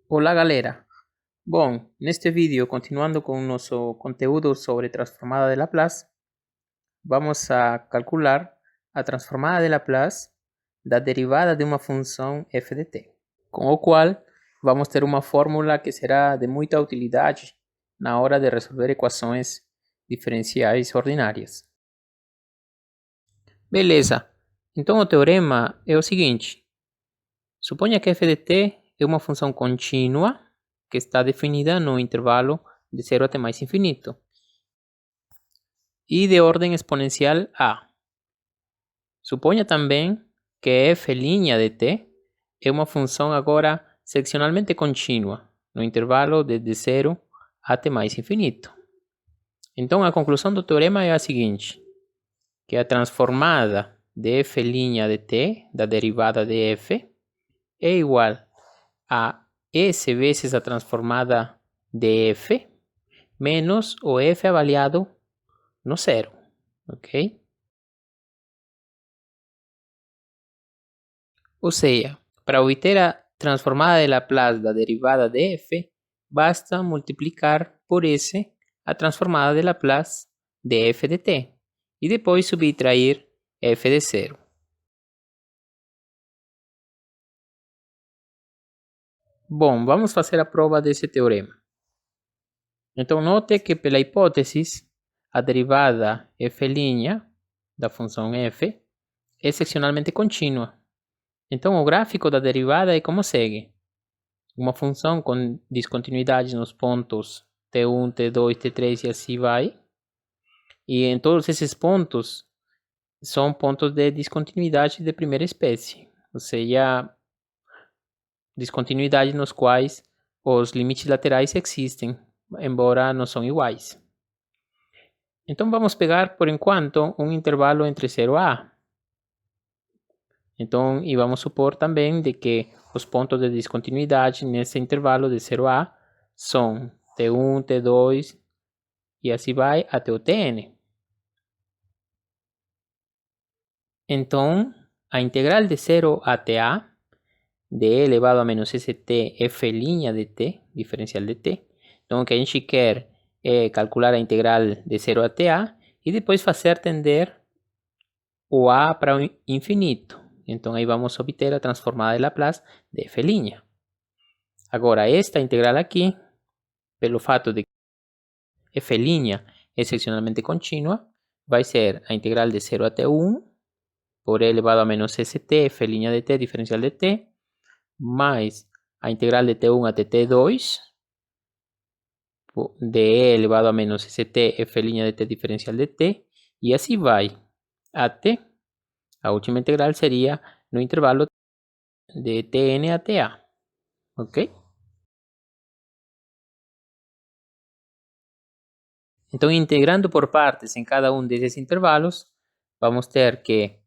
Olá galera! Bom, neste vídeo, continuando com o nosso conteúdo sobre transformada de Laplace, vamos a calcular a transformada de Laplace da derivada de uma função f de t, com o qual vamos ter uma fórmula que será de muita utilidade na hora de resolver equações diferenciais ordinárias. Beleza, então o teorema é o seguinte: suponha que f de t é uma função contínua que está definida no intervalo de 0 até mais infinito e de ordem exponencial a. Suponha também que f' de t é uma função agora seccionalmente contínua no intervalo de 0 até mais infinito. Então a conclusão do teorema é a seguinte: que a transformada de f' de t, da derivada de f, é igual a S vezes a transformada de f menos o f avaliado no zero, ok? Ou seja, para obter a transformada de Laplace da derivada de f, basta multiplicar por S a transformada de Laplace de f de t e depois subtrair f de zero. Bom, vamos fazer a prova desse teorema. Então, note que pela hipótese, a derivada f' da função f é seccionalmente contínua. Então, o gráfico da derivada é como segue: uma função com descontinuidade nos pontos t1, t2, t3 e assim vai. E em todos esses pontos são pontos de descontinuidade de primeira espécie, ou seja, descontinuidade nos quais os limites laterais existem, embora não são iguais. Então vamos pegar, por enquanto, um intervalo entre 0 a A. Então, e vamos supor também de que os pontos de descontinuidade nesse intervalo de 0 a A são T1, T2 e assim vai até o Tn. Então, a integral de 0 até A de e elevado a menos st f' de t, diferencial de t. Então, o que a gente quer é calcular a integral de 0 até A e depois fazer tender o A para o infinito. Então, aí vamos obter a transformada de Laplace de f'. Agora, esta integral aqui, pelo fato de que f' é seccionalmente contínua, vai ser a integral de 0 até 1 por e elevado a menos st f' de t, diferencial de t, mais a integral de t1 até t2 de e elevado a menos st f' de t diferencial de t, e assim vai até a última integral seria no intervalo de tn até a, ok? Então, integrando por partes em cada um desses intervalos, vamos ter que,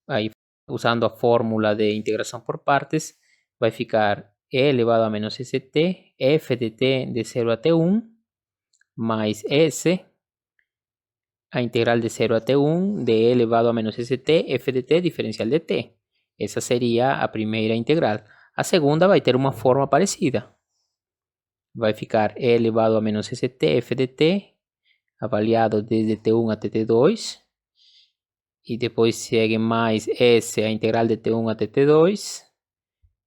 aí, usando a fórmula de integração por partes, vai ficar e elevado a menos st f de t de 0 até 1 mais S, a integral de 0 até 1 de e elevado a menos st f de t diferencial de t. Essa seria a primeira integral. A segunda vai ter uma forma parecida. Vai ficar e elevado a menos st f de t avaliado desde t1 até t2. E depois segue mais S, a integral de t1 até t2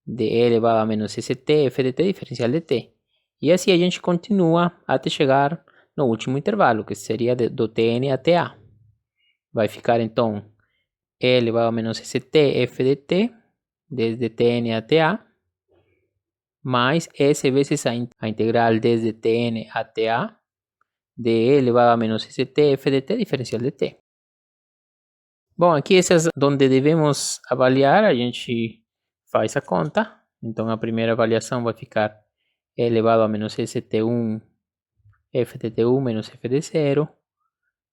de e elevado a menos st f de t diferencial de t. E assim a gente continua até chegar no último intervalo, que seria do Tn até A. Vai ficar então e elevado a menos st f de t, desde Tn até A, mais S vezes a integral desde Tn até A, de e elevado a menos st f de t diferencial de t. Bom, aqui essas onde devemos avaliar, a gente faz a conta. Então a primeira avaliação vai ficar e elevado a menos st1 f de t1 menos f de 0.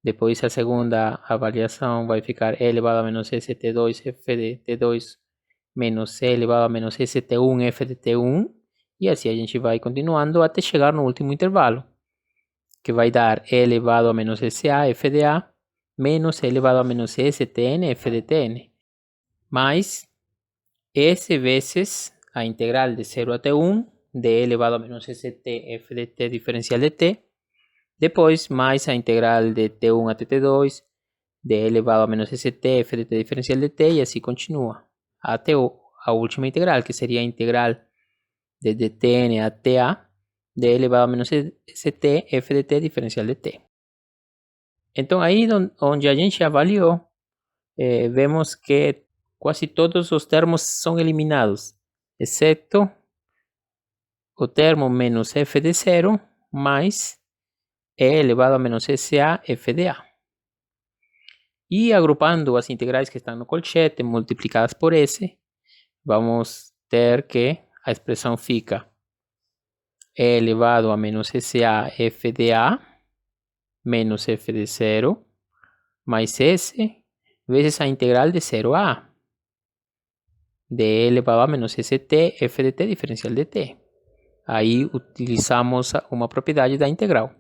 Depois a segunda avaliação vai ficar e elevado a menos st2 f de t2 menos e elevado a menos st1 f de t1. E assim a gente vai continuando até chegar no último intervalo, que vai dar e elevado a menos sa f de a menos e elevado a menos stn f de tn, mais S vezes a integral de 0 até 1 de elevado a menos st f de t diferencial de t. Depois, mais a integral de t1 até t2, de elevado a menos st f de t diferencial de t, e assim continua. Até a última integral, que seria a integral desde tn até a, de elevado a menos st f de t diferencial de t. Então, aí onde a gente avaliou, vemos que quase todos os termos são eliminados, exceto o termo menos f de 0 mais e elevado a menos sa f de a. E agrupando as integrais que estão no colchete multiplicadas por s, vamos ter que a expressão fica e elevado a menos sa f de a menos f de 0 mais s vezes a integral de 0 a a, de elevado a menos st f de t diferencial de t. Aí utilizamos uma propriedade da integral.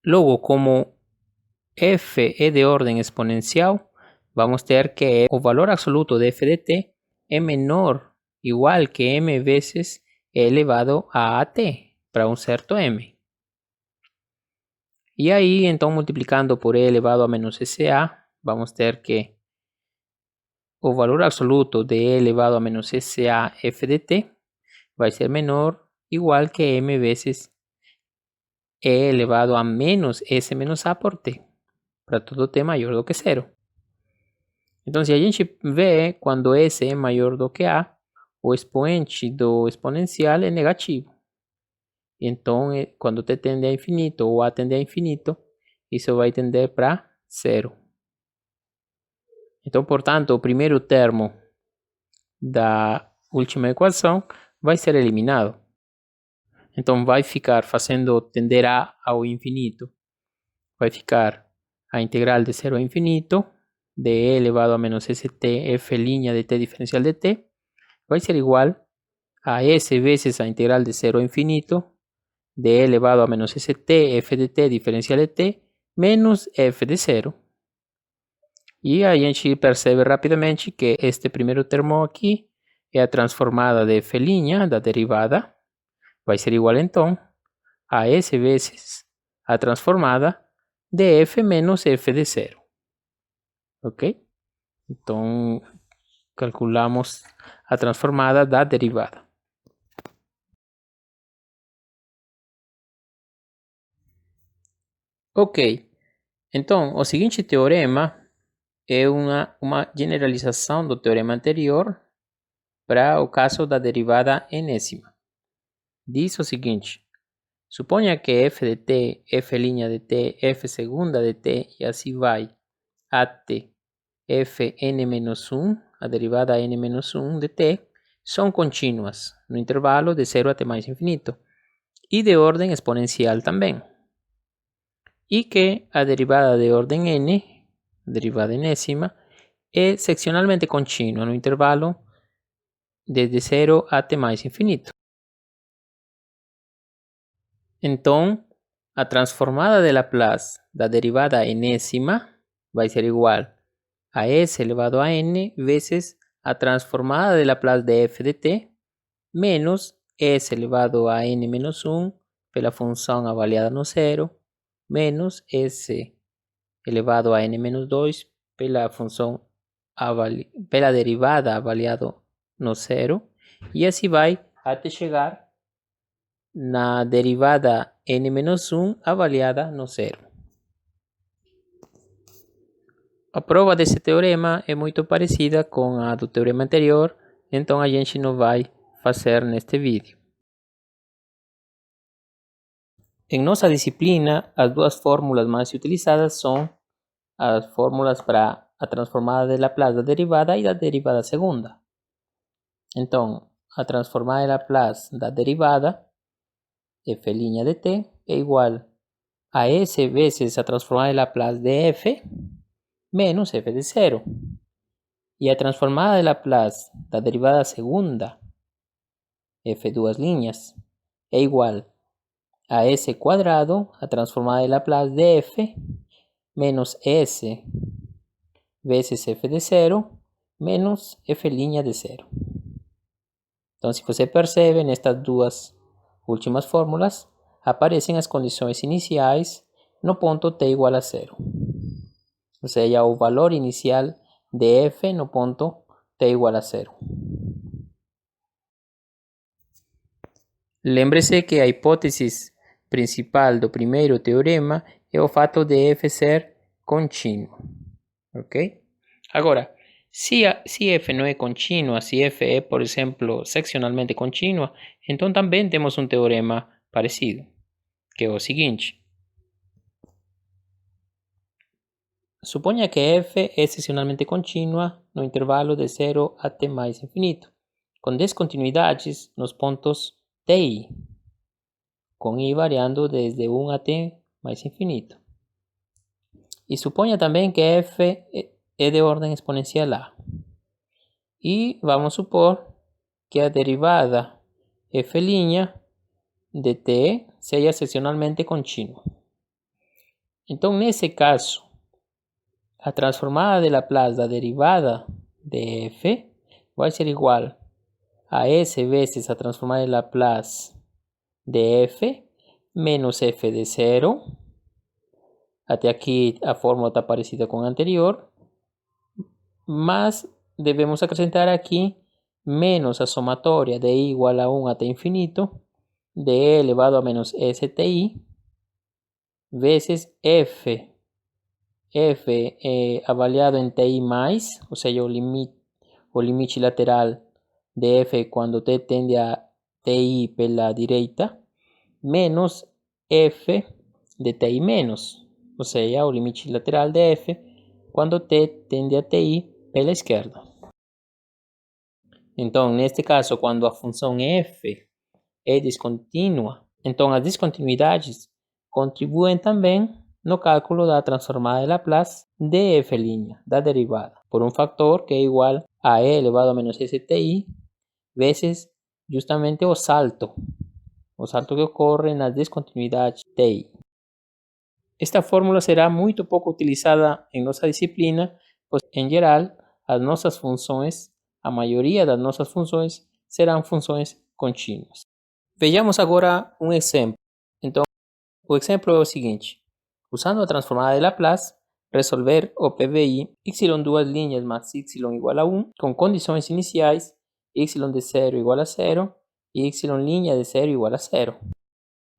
Logo, como f é de ordem exponencial, vamos ter que o valor absoluto de f de t é menor, igual que m vezes e elevado a at, para um certo m. E aí, então, multiplicando por e elevado a menos sa, vamos ter que o valor absoluto de e elevado a menos sa f de t vai ser menor, igual que m vezes e elevado a menos s menos a por t, para todo t maior do que 0. Então, se a gente vê quando s é maior do que a, o expoente do exponencial é negativo. Então, quando t tende a infinito ou a tende a infinito, isso vai tender para 0. Então, portanto, o primeiro termo da última equação vai ser eliminado. Então, vai ficar fazendo tender a ao infinito. Vai ficar a integral de 0 a infinito de e elevado a menos st f' de t diferencial de t vai ser igual a s vezes a integral de 0 a infinito de e elevado a menos st f de t diferencial de t menos f de 0. E a gente percebe rapidamente que este primeiro termo aqui é a transformada de f' da derivada. Vai ser igual então a s vezes a transformada de f menos f de 0. Ok? Então, calculamos a transformada da derivada. Ok, então o seguinte teorema é uma generalização do teorema anterior para o caso da derivada enésima. Diz o seguinte: suponha que f de t, f' de t, f segunda de t e assim vai até fn-1, a derivada n-1 de t, são contínuas no intervalo de 0 até mais infinito e de ordem exponencial também. E que a derivada de ordem n, derivada enésima, é seccionalmente contínua no intervalo desde 0 até mais infinito. Então, a transformada de Laplace da derivada enésima vai ser igual a s elevado a n vezes a transformada de Laplace de f de t menos s elevado a n menos 1 pela função avaliada no 0 menos s elevado a n menos 2 pela função pela derivada avaliado no 0 e assim vai até chegar na derivada n menos 1 avaliada no 0. A prova desse teorema é muito parecida com a do teorema anterior, então a gente não vai fazer neste vídeo. Em nossa disciplina, as duas fórmulas mais utilizadas são as fórmulas para a transformada de Laplace da derivada e da derivada segunda. Então, a transformada de Laplace da derivada, f' de t, é igual a s vezes a transformada de Laplace de f menos f de 0. E a transformada de Laplace da derivada segunda, f duas linhas, é igual a s quadrado, a transformada de Laplace de f, menos s vezes f de 0, menos f' de 0. Então, se você percebe, nestas duas últimas fórmulas, aparecem as condições iniciais no ponto t igual a zero. Ou seja, o valor inicial de f no ponto t igual a zero. Lembre-se que a hipótese principal do primeiro teorema é o fato de f ser contínuo. Ok? Agora, se f não é contínua, se f é, por exemplo, seccionalmente contínua, então também temos um teorema parecido, que é o seguinte. Suponha que f é seccionalmente contínua no intervalo de 0 a t mais infinito, com descontinuidades nos pontos t e i, com i variando desde 1 a t mais infinito. E suponha também que f é de ordem exponencial a. E vamos supor que a derivada f' de t seja seccionalmente contínua. Então, nesse caso, a transformada de Laplace da derivada de f vai ser igual a s vezes a transformada de Laplace de f menos f de 0. Até aqui a fórmula está parecida com a anterior, mas devemos acrescentar aqui menos a somatória de i igual a 1 até infinito de e elevado a menos sti vezes f avaliado em ti mais, ou seja, o limite lateral de f quando t tende a ti pela direita, menos f de ti menos, ou seja, o limite lateral de f quando t tende a ti pela esquerda. Então, neste caso, quando a função f é descontínua, então as descontinuidades contribuem também no cálculo da transformada de Laplace de f' da derivada, por um fator que é igual a e elevado a menos sti vezes justamente o salto que ocorre nas descontinuidades ti. Esta fórmula será muito pouco utilizada em nossa disciplina, pois, em geral, a maioria das nossas funções serão funções contínuas. Vejamos agora um exemplo. Então, o exemplo é o seguinte. Usando a transformada de Laplace, resolver o PVI y2 linhas mais y igual a 1 com condições iniciais y de 0 igual a 0 e y' de 0 igual a 0.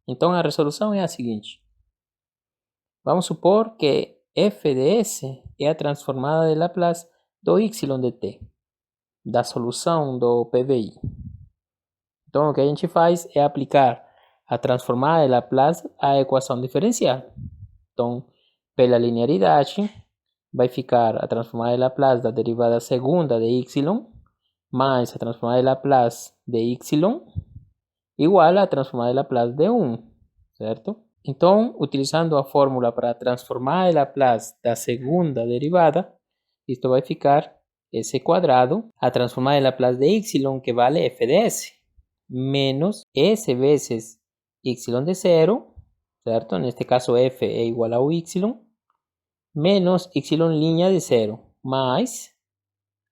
Então, a resolução é a seguinte. Vamos supor que f de s é a transformada de Laplace do y de t, da solução do PVI. Então, o que a gente faz é aplicar a transformada de Laplace à equação diferencial. Então, pela linearidade, vai ficar a transformada de Laplace da derivada segunda de y mais a transformada de Laplace de y igual a transformada de Laplace de 1, certo? Então, utilizando a fórmula para a transformada de Laplace da segunda derivada, isto vai ficar s quadrado, a transformada de Laplace de y, que vale f de s, menos s vezes y de 0, certo? Neste caso f é igual ao y, menos y' de 0, mais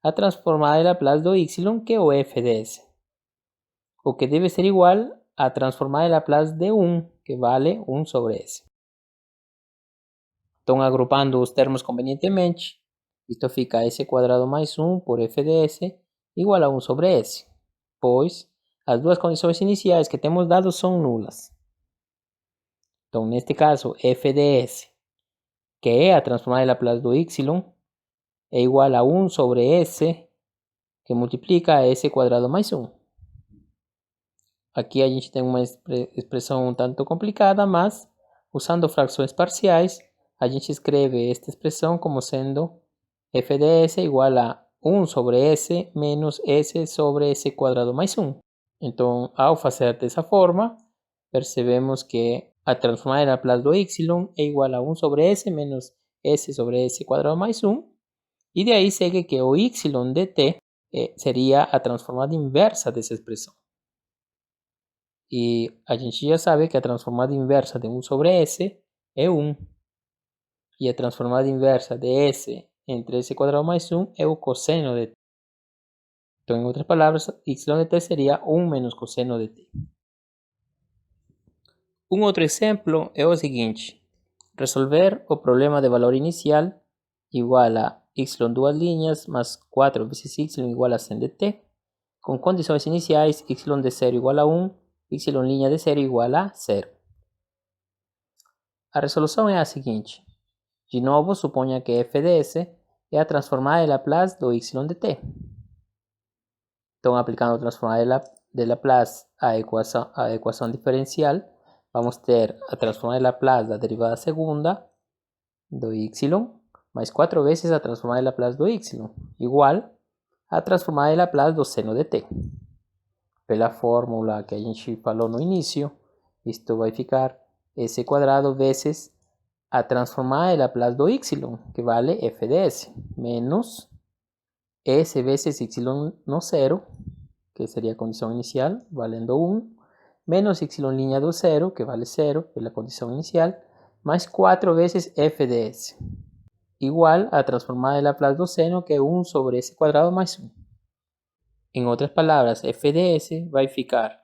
a transformada de Laplace do y, que é o f de s, o que deve ser igual a transformada de Laplace de 1, que vale 1 sobre s. Então, agrupando os termos convenientemente, isto fica s quadrado mais 1 por f de s igual a 1 sobre s, pois as duas condições iniciais que temos dado são nulas. Então, neste caso, f de s, que é a transformada de Laplace do y, é igual a 1 sobre s, que multiplica a s quadrado mais 1. Aqui a gente tem uma expressão um tanto complicada, mas usando frações parciais, a gente escreve esta expressão como sendo f de s igual a 1 sobre s menos s sobre s quadrado mais 1. Então, ao fazer dessa forma, percebemos que a transformada de Laplace do y é igual a 1 sobre s menos s sobre s quadrado mais 1. E de aí segue que o y de t seria a transformada inversa dessa expressão. E a gente já sabe que a transformada inversa de 1 sobre s é 1. E a transformada inversa de s entre s quadrado mais 1 é o cosseno de t. Então, em outras palavras, y de t seria 1 menos cosseno de t. Um outro exemplo é o seguinte: resolver o problema de valor inicial igual a y duas linhas más 4 vezes y igual a 100 de t, com condições iniciais y de 0 igual a 1, y linha de 0 igual a 0. A resolução é a seguinte. De novo, suponha que f de s é a transformada de Laplace do y de t. Então, aplicando a transformada de Laplace à equação diferencial, vamos ter a transformada de Laplace da derivada segunda do y mais 4 vezes a transformada de Laplace do y, igual a transformada de Laplace do seno de t. Pela fórmula que a gente falou no início, isto vai ficar s quadrado vezes a transformada de Laplace do y, que vale f de s, menos s vezes y no 0, que seria a condição inicial, valendo 1, menos y linha do 0, que vale 0, pela condição inicial, mais 4 vezes f de s, igual a transformada de Laplace do seno, que é 1 sobre s quadrado mais 1. Em outras palavras, f de s vai ficar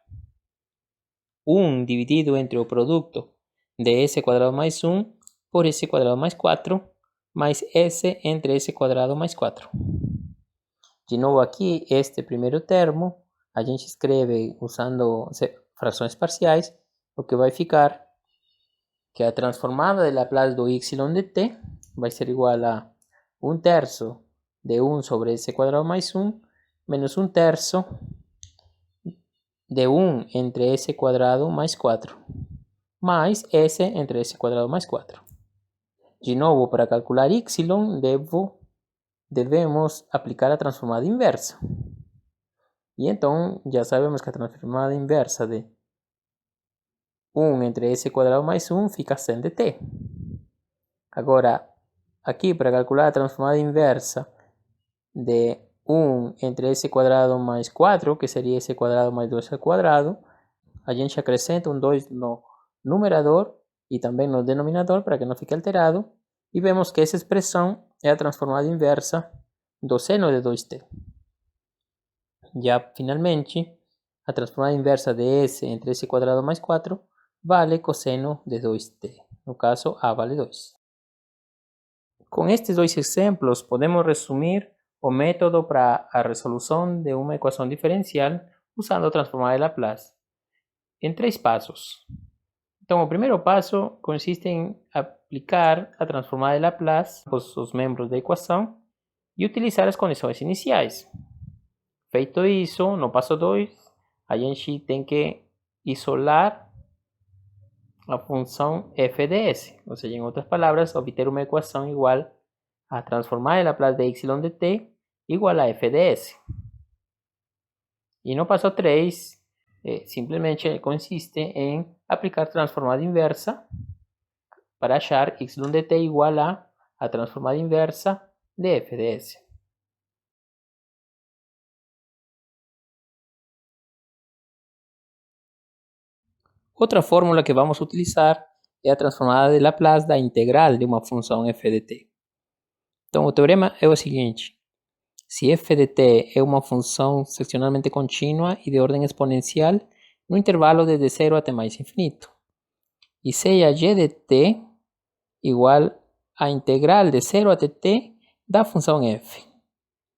1 dividido entre o produto de s quadrado mais 1 por s quadrado mais 4, mais s entre s quadrado mais 4. De novo aqui, este primeiro termo, a gente escreve usando frações parciais, o que vai ficar que a transformada de Laplace do y de t vai ser igual a 1 terço de 1 sobre s quadrado mais 1, menos 1 terço de 1 entre s quadrado mais 4, mais s entre s quadrado mais 4. De novo, para calcular y, devemos aplicar a transformada inversa. E então, já sabemos que a transformada inversa de 1 entre s quadrado mais 1 fica 100 de t. Agora, aqui para calcular a transformada inversa de 1 entre s quadrado mais 4, que seria s quadrado mais 2 ao quadrado, a gente acrescenta um 2 no numerador e também no denominador para que não fique alterado, e vemos que essa expressão é a transformada inversa do seno de 2t. Já, finalmente, a transformada inversa de s entre s quadrado mais 4 vale cosseno de 2t. No caso, a vale 2. Com estes dois exemplos, podemos resumir o método para a resolução de uma equação diferencial usando a transformada de Laplace em 3 passos. Então, o primeiro passo consiste em aplicar a transformada de Laplace aos os membros da equação e utilizar as condições iniciais. Feito isso, no passo 2, a gente tem que isolar a função f de s, ou seja, em outras palavras, obter uma equação igual a transformada de Laplace de y de t igual a f de s. E no passo 3, simplesmente consiste em aplicar transformada inversa para achar y de t igual a transformada inversa de f de s. Outra fórmula que vamos utilizar é a transformada de Laplace da integral de uma função f de t. Então, o teorema é o seguinte: se f de t é uma função seccionalmente contínua e de ordem exponencial no intervalo de 0 até mais infinito, e seja g de t igual a integral de 0 até t da função f.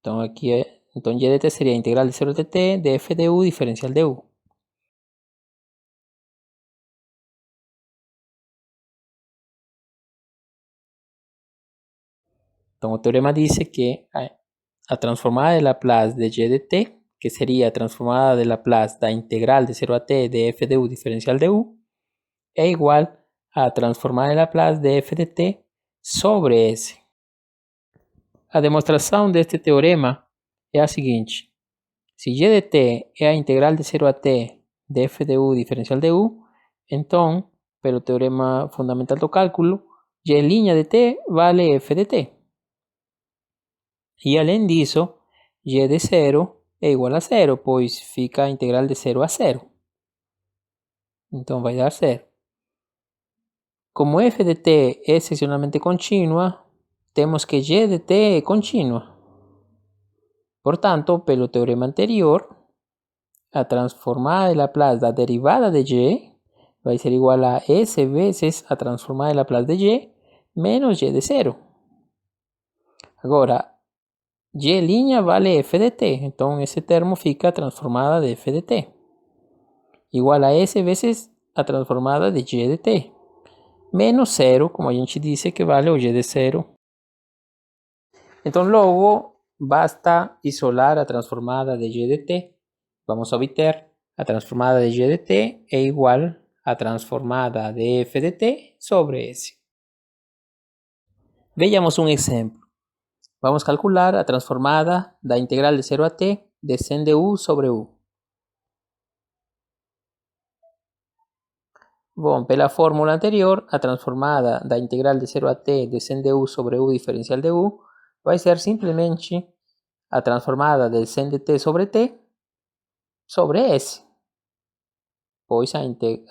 Então, aqui g de t seria a integral de 0 até t de f de u diferencial de u. Então, o teorema diz que a transformada de Laplace de g de t, que seria a transformada de Laplace da integral de 0 a t de f de u diferencial de u, é igual a transformada de Laplace de f de t sobre s. A demonstração deste teorema é a seguinte: se g de t é a integral de 0 a t de f de u diferencial de u, então, pelo teorema fundamental do cálculo, g' de t vale f de t. E além disso, g de 0 é igual a 0, pois fica a integral de 0 a 0. Então vai dar 0. Como f de t é seccionalmente contínua, temos que g de t é contínua. Portanto, pelo teorema anterior, a transformada de Laplace da derivada de y vai ser igual a S vezes a transformada de Laplace de y menos y de 0. Agora, y' vale f de t, então esse termo fica transformada de f de t. Igual a S vezes a transformada de y de t. Menos 0, como a gente disse, que vale o y de 0. Então, logo, basta isolar a transformada de y de t. Vamos a obter a transformada de y de t é igual a transformada de f de t sobre S. Veamos um exemplo. Vamos calcular a transformada da integral de 0 a t de sen de u sobre u. Bom, pela fórmula anterior, a transformada da integral de 0 a t de sen de u sobre u diferencial de u vai ser simplesmente a transformada de sen de t sobre S. Pois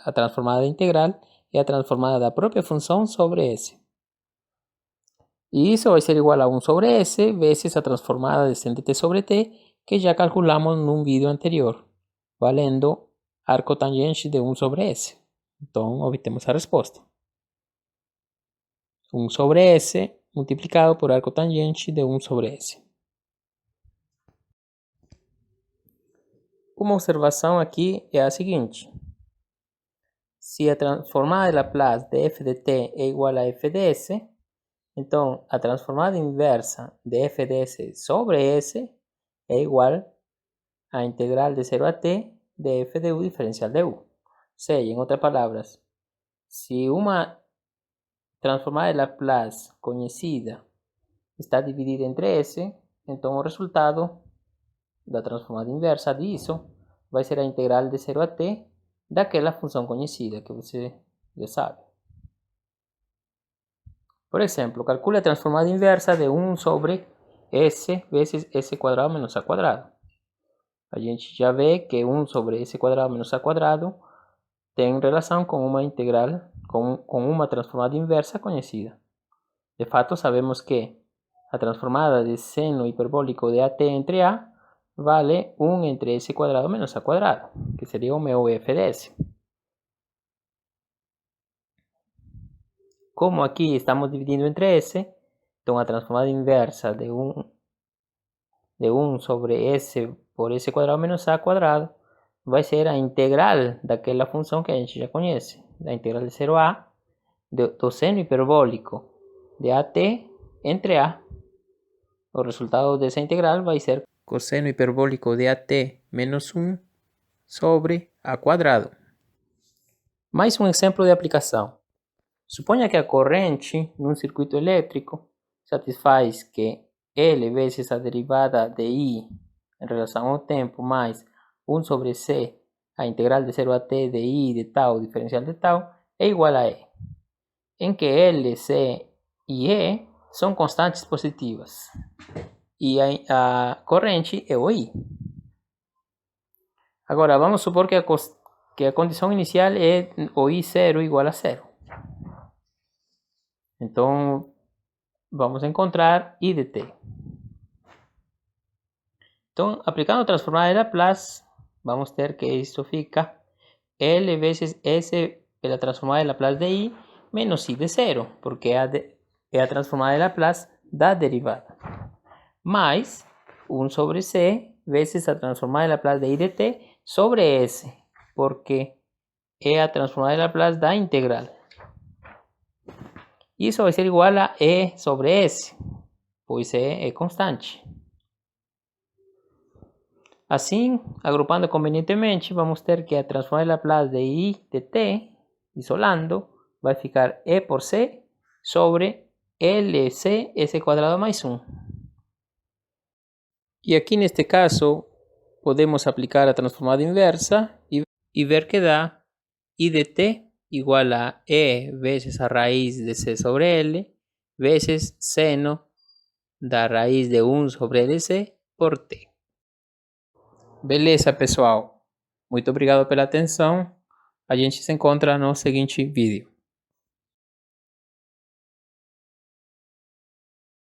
a transformada integral é a transformada da própria função sobre S. E isso vai ser igual a 1 sobre S vezes a transformada de sen de t sobre t, que já calculamos num vídeo anterior, valendo arco tangente de 1 sobre S. Então, obtemos a resposta. 1 sobre S multiplicado por arco tangente de 1 sobre S. Uma observação aqui é a seguinte. Se a transformada de Laplace de f de t é igual a f de s, então a transformada inversa de f de s sobre s é igual a integral de 0 a t de f de u diferencial de u. Ou seja, em outras palavras, se uma transformada de Laplace conhecida está dividida entre S, então o resultado da transformada inversa disso vai ser a integral de 0 a t daquela função conhecida que você já sabe. Por exemplo, calcule a transformada inversa de 1 sobre S vezes S quadrado menos A quadrado. A gente já vê que 1 sobre S quadrado menos A quadrado tem relação com uma integral, com uma transformada inversa conhecida. De fato, sabemos que a transformada de seno hiperbólico de AT entre A vale 1 entre S quadrado menos A quadrado, que seria o meu f de S. Como aqui estamos dividindo entre S, então a transformada inversa de 1 sobre S por S quadrado menos A quadrado vai ser a integral daquela função que a gente já conhece, a integral de 0 a do seno hiperbólico de AT entre A. O resultado dessa integral vai ser cosseno hiperbólico de AT menos 1 sobre A quadrado. Mais um exemplo de aplicação. Suponha que a corrente num circuito elétrico satisfaz que L vezes a derivada de I em relação ao tempo mais 1 sobre C, a integral de 0 a t de I de tau diferencial de tau, é igual a E, em que L, C e E são constantes positivas e a corrente é o I. Agora, vamos supor que a condição inicial é o I0 igual a 0. Então, vamos encontrar I de t. Então, aplicando a transformada de Laplace, vamos ter que isso fica L vezes S pela transformada de Laplace de I menos I de 0, porque é a transformada de Laplace da derivada. Mais 1 sobre C vezes a transformada de Laplace de I de t sobre S, porque é a transformada de Laplace da integral. Isso vai ser igual a E sobre S, pois E é constante. Assim, agrupando convenientemente, vamos ter que a transformada de Laplace de I de t, isolando, vai ficar E por C sobre LC S quadrado mais 1. E aqui neste caso, podemos aplicar a transformada inversa e ver que dá I de t igual a E vezes a raiz de C sobre L vezes seno da raiz de 1 sobre LC por t. Beleza, pessoal? Muito obrigado pela atenção. A gente se encontra no seguinte vídeo.